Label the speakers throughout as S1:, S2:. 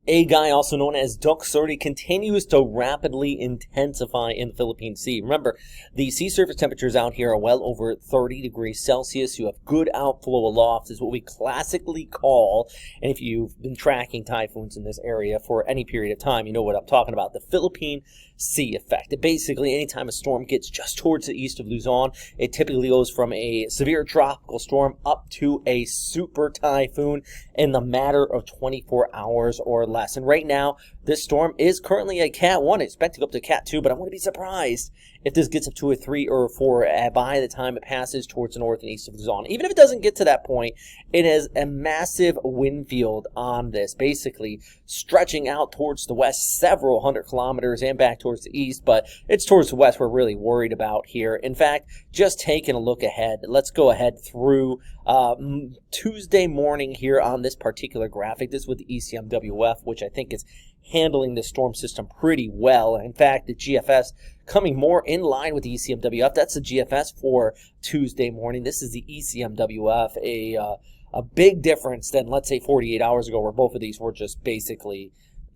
S1: Egay, also known as Doksuri, continues to rapidly intensify in the Philippine Sea. Remember, the sea surface temperatures out here are well over 30 degrees Celsius. You have good outflow aloft, is what we classically call, and if you've been tracking typhoons in this area for any period of time, you know what I'm talking about, the Philippine Sea effect. Basically, anytime a storm gets just towards the east of Luzon, it typically goes from a severe tropical storm up to a super typhoon in the matter of 24 hours or less. And right now, this storm is currently a Cat 1. It's expected to go up to Cat 2, but I wouldn't be surprised if this gets up to a 3 or a 4 by the time it passes towards the north and east of Luzon. Even if it doesn't get to that point, it has a massive wind field on this, basically stretching out towards the west several hundred kilometers and back towards the east, but it's towards the west we're really worried about here. In fact, just taking a look ahead, let's go ahead through Tuesday morning here on this particular graphic. This is with the ECMWF, which I think is handling the storm system pretty well. In fact, the GFS coming more in line with the ECMWF. That's the GFS for Tuesday morning. This is the ECMWF, a big difference than, let's say, 48 hours ago, where both of these were just basically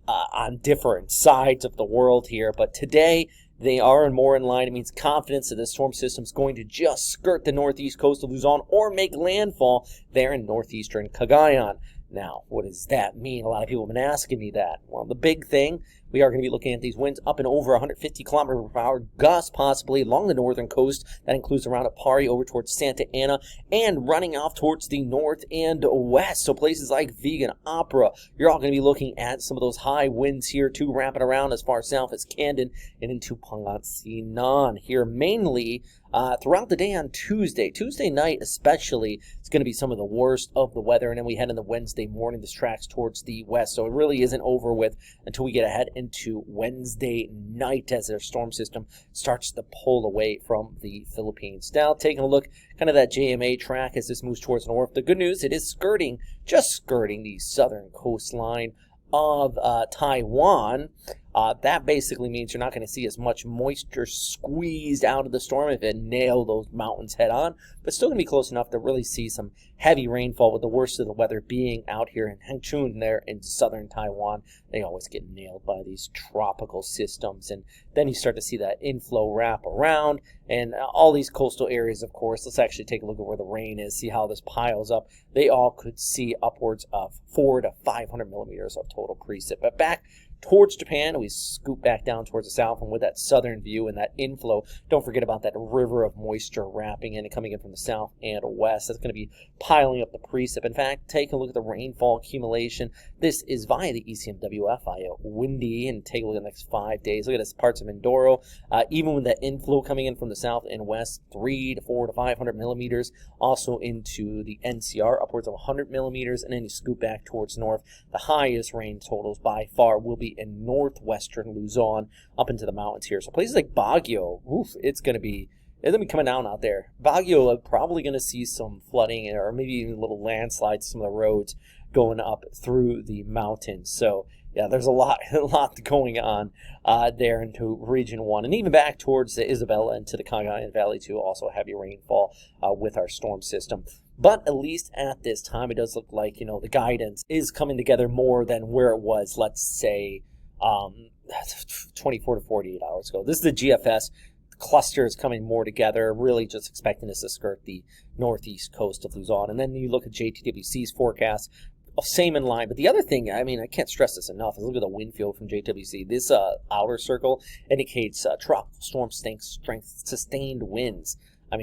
S1: on different sides of the world here. But today, they are more in line. It means confidence that the storm system is going to just skirt the northeast coast of Luzon or make landfall there in northeastern Cagayan. Now, what does that mean? A lot of people have been asking me that. Well, the big thing, we are going to be looking at these winds up and over 150 kilometer per hour gusts, possibly along the northern coast. That includes around Apari over towards Santa Ana and running off towards the north and west. So places like Vigan, Opera, you're all going to be looking at some of those high winds here too, wrapping around as far south as Candon and into Pangasinan here mainly. Throughout the day on Tuesday night especially, it's going to be some of the worst of the weather, and then we head into Wednesday morning. This tracks towards the west, so it really isn't over with until we get ahead into Wednesday night as their storm system starts to pull away from the Philippines. Now, taking a look kind of that JMA track as this moves towards the north. The good news, it is just skirting the southern coastline of Taiwan. That basically means you're not going to see as much moisture squeezed out of the storm if it nailed those mountains head on, but still going to be close enough to really see some heavy rainfall, with the worst of the weather being out here in Hangchun there in southern Taiwan. They always get nailed by these tropical systems, and then you start to see that inflow wrap around, and all these coastal areas, of course. Let's actually take a look at where the rain is, see how this piles up. They all could see upwards of 400 to 500 millimeters of total precip. But back towards Japan, we scoop back down towards the south, and with that southern view and that inflow, don't forget about that river of moisture wrapping in and coming in from the south and west. That's going to be piling up the precip. In fact, take a look at the rainfall accumulation. This is via the ECMWF, via windy, and take a look at the next 5 days. Look at this, parts of Mindoro, even with that inflow coming in from the south and west, 300 to 400 to 500 millimeters. Also into the NCR, upwards of 100 millimeters, and then you scoop back towards north. The highest rain totals by far will be in northwestern Luzon, up into the mountains here. So places like Baguio, it's going to be coming down out there. Baguio, probably going to see some flooding or maybe even a little landslides, some of the roads going up through the mountains. So yeah, there's a lot going on there into Region 1. And even back towards the Isabela and to the Cagayan Valley too, also heavy rainfall with our storm system. But at least at this time, it does look like, the guidance is coming together more than where it was, let's say, 24 to 48 hours ago. This is the GFS. The cluster is coming more together, really just expecting us to skirt the northeast coast of Luzon. And then you look at JTWC's forecast, same in line. But the other thing, I can't stress this enough, is look at the wind field from JWC. This outer circle indicates tropical storm strength sustained winds.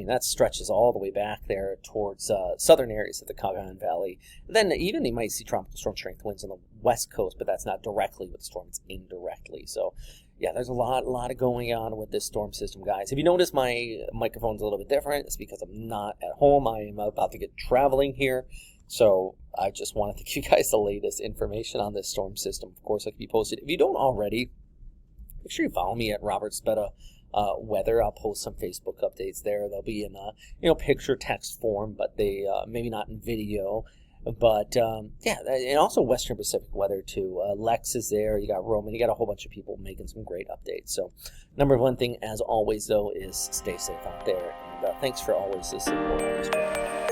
S1: That stretches all the way back there towards southern areas of the Cagayan Valley. And then even you might see tropical storm strength winds on the west coast, but that's not directly with the storm, it's indirectly. So yeah, there's a lot of going on with this storm system, guys. If you notice my microphone's a little bit different, it's because I'm not at home. I am about to get traveling here. So I just wanted to give you guys the latest information on this storm system. Of course, I can be posted. If you don't already, make sure you follow me at Robert Speta Weather. I'll post some Facebook updates there. They'll be in picture text form, but they maybe not in video. But yeah, and also Western Pacific Weather too. Lex is there. You got Roman. You got a whole bunch of people making some great updates. So number one thing, as always, though, is stay safe out there. And thanks for always the support.